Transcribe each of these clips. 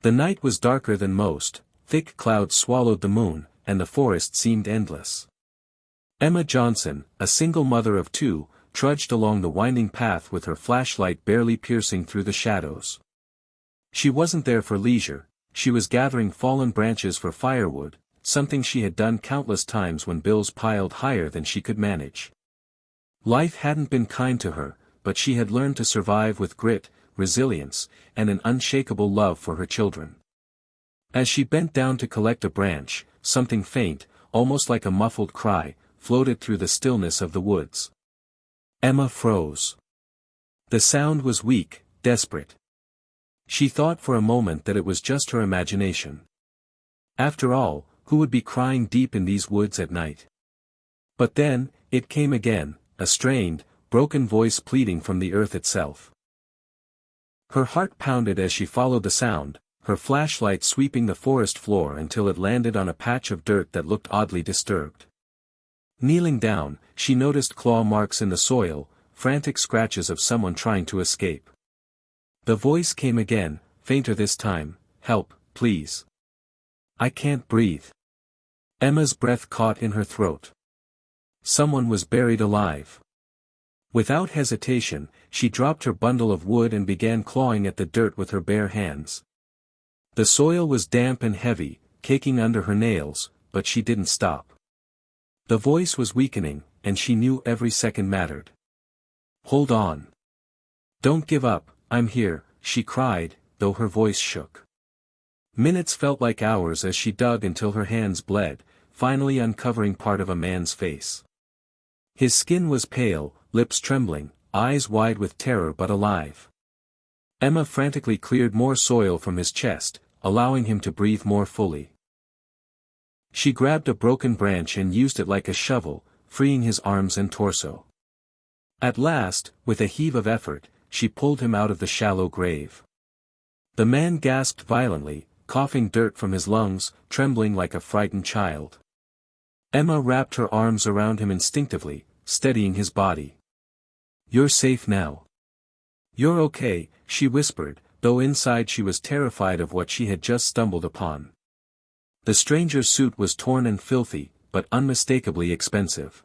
The night was darker than most, thick clouds swallowed the moon, and the forest seemed endless. Emma Johnson, a single mother of two, trudged along the winding path with her flashlight barely piercing through the shadows. She wasn't there for leisure, she was gathering fallen branches for firewood, something she had done countless times when bills piled higher than she could manage. Life hadn't been kind to her, but she had learned to survive with grit, resilience, and an unshakable love for her children. As she bent down to collect a branch, something faint, almost like a muffled cry, floated through the stillness of the woods. Emma froze. The sound was weak, desperate. She thought for a moment that it was just her imagination. After all, who would be crying deep in these woods at night? But then, it came again, a strained, broken voice pleading from the earth itself. Her heart pounded as she followed the sound, her flashlight sweeping the forest floor until it landed on a patch of dirt that looked oddly disturbed. Kneeling down, she noticed claw marks in the soil, frantic scratches of someone trying to escape. The voice came again, fainter this time, "Help, please. I can't breathe." Emma's breath caught in her throat. Someone was buried alive. Without hesitation, she dropped her bundle of wood and began clawing at the dirt with her bare hands. The soil was damp and heavy, caking under her nails, but she didn't stop. The voice was weakening, and she knew every second mattered. "Hold on. Don't give up, I'm here," she cried, though her voice shook. Minutes felt like hours as she dug until her hands bled, finally uncovering part of a man's face. His skin was pale, lips trembling, eyes wide with terror but alive. Emma frantically cleared more soil from his chest, allowing him to breathe more fully. She grabbed a broken branch and used it like a shovel, freeing his arms and torso. At last, with a heave of effort, she pulled him out of the shallow grave. The man gasped violently, coughing dirt from his lungs, trembling like a frightened child. Emma wrapped her arms around him instinctively, steadying his body. "You're safe now. You're okay," she whispered, though inside she was terrified of what she had just stumbled upon. The stranger's suit was torn and filthy, but unmistakably expensive.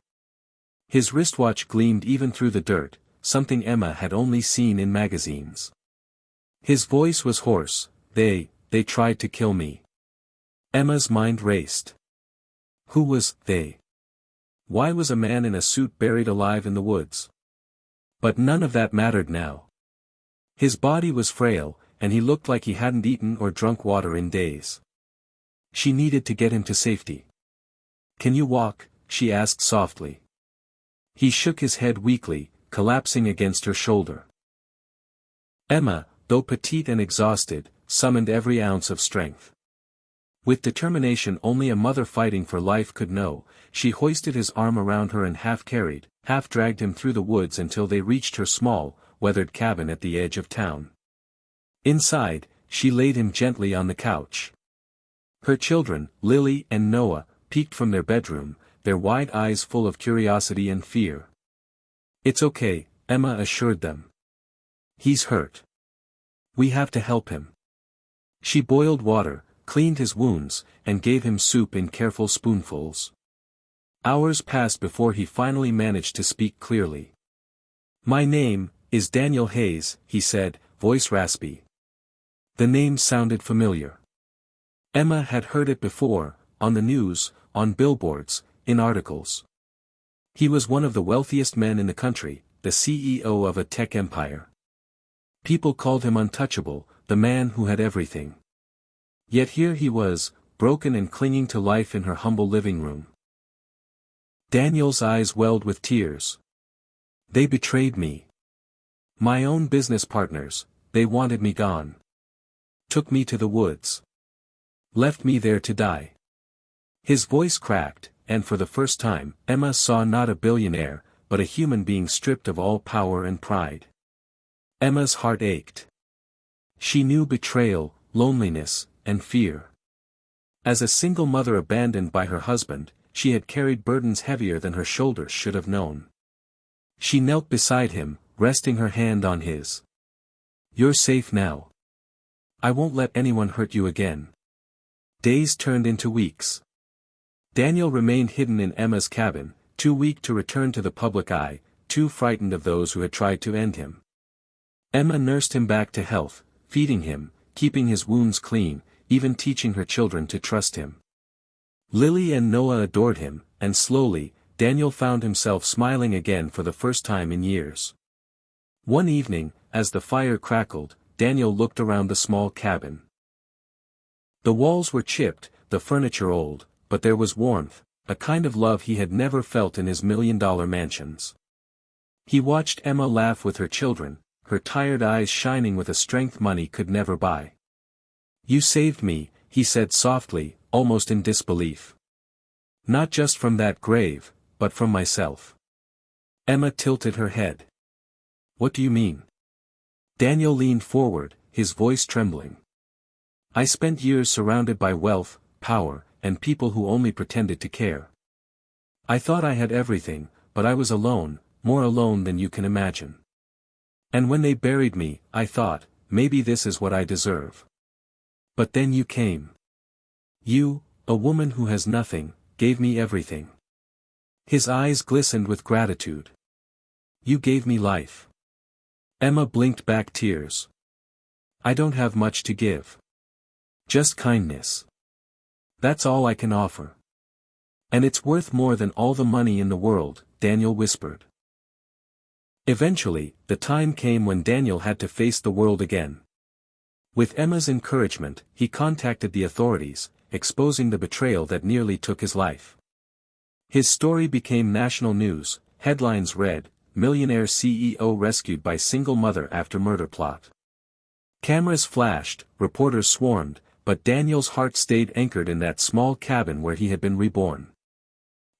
His wristwatch gleamed even through the dirt, something Emma had only seen in magazines. His voice was hoarse. They tried to kill me." Emma's mind raced. Who was they? Why was a man in a suit buried alive in the woods? But none of that mattered now. His body was frail, and he looked like he hadn't eaten or drunk water in days. She needed to get him to safety. "Can you walk?" she asked softly. He shook his head weakly, collapsing against her shoulder. Emma, though petite and exhausted, summoned every ounce of strength. With determination only a mother fighting for life could know, she hoisted his arm around her and half-carried, half-dragged him through the woods until they reached her small, weathered cabin at the edge of town. Inside, she laid him gently on the couch. Her children, Lily and Noah, peeked from their bedroom, their wide eyes full of curiosity and fear. "It's okay," Emma assured them. "He's hurt. We have to help him." She boiled water, cleaned his wounds, and gave him soup in careful spoonfuls. Hours passed before he finally managed to speak clearly. "My name is Daniel Hayes," he said, voice raspy. The name sounded familiar. Emma had heard it before, on the news, on billboards, in articles. He was one of the wealthiest men in the country, the CEO of a tech empire. People called him untouchable, the man who had everything. Yet here he was, broken and clinging to life in her humble living room. Daniel's eyes welled with tears. "They betrayed me. My own business partners, they wanted me gone. Took me to the woods. Left me there to die." His voice cracked, and for the first time, Emma saw not a billionaire, but a human being stripped of all power and pride. Emma's heart ached. She knew betrayal, loneliness, and fear. As a single mother abandoned by her husband, she had carried burdens heavier than her shoulders should have known. She knelt beside him, resting her hand on his. "You're safe now. I won't let anyone hurt you again." Days turned into weeks. Daniel remained hidden in Emma's cabin, too weak to return to the public eye, too frightened of those who had tried to end him. Emma nursed him back to health, feeding him, keeping his wounds clean, even teaching her children to trust him. Lily and Noah adored him, and slowly, Daniel found himself smiling again for the first time in years. One evening, as the fire crackled, Daniel looked around the small cabin. The walls were chipped, the furniture old, but there was warmth, a kind of love he had never felt in his million-dollar mansions. He watched Emma laugh with her children, her tired eyes shining with a strength money could never buy. "You saved me," he said softly, almost in disbelief. "Not just from that grave, but from myself." Emma tilted her head. "What do you mean?" Daniel leaned forward, his voice trembling. "I spent years surrounded by wealth, power, and people who only pretended to care. I thought I had everything, but I was alone, more alone than you can imagine. And when they buried me, I thought, maybe this is what I deserve. But then you came. You, a woman who has nothing, gave me everything." His eyes glistened with gratitude. "You gave me life." Emma blinked back tears. "I don't have much to give. Just kindness. That's all I can offer. And it's worth more than all the money in the world," Daniel whispered. Eventually, the time came when Daniel had to face the world again. With Emma's encouragement, he contacted the authorities, exposing the betrayal that nearly took his life. His story became national news. Headlines read, "Millionaire CEO rescued by single mother after murder plot." Cameras flashed, reporters swarmed, but Daniel's heart stayed anchored in that small cabin where he had been reborn.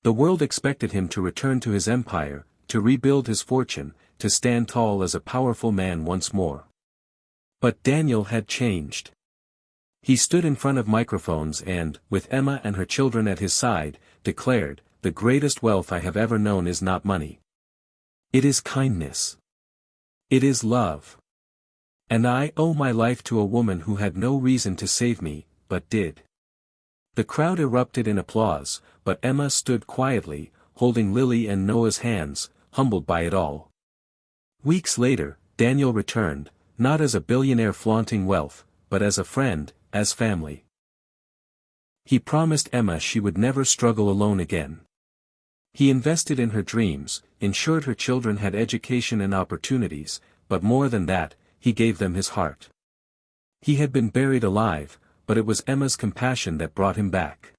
The world expected him to return to his empire, to rebuild his fortune, to stand tall as a powerful man once more. But Daniel had changed. He stood in front of microphones and, with Emma and her children at his side, declared, "The greatest wealth I have ever known is not money. It is kindness. It is love. And I owe my life to a woman who had no reason to save me, but did." The crowd erupted in applause, but Emma stood quietly, holding Lily and Noah's hands, humbled by it all. Weeks later, Daniel returned, not as a billionaire flaunting wealth, but as a friend, as family. He promised Emma she would never struggle alone again. He invested in her dreams, ensured her children had education and opportunities, but more than that, he gave them his heart. He had been buried alive, but it was Emma's compassion that brought him back.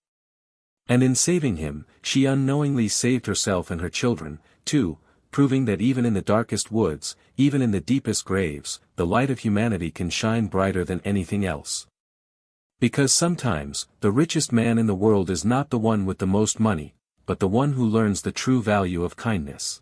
And in saving him, she unknowingly saved herself and her children, too, proving that even in the darkest woods, even in the deepest graves, the light of humanity can shine brighter than anything else. Because sometimes, the richest man in the world is not the one with the most money, but the one who learns the true value of kindness.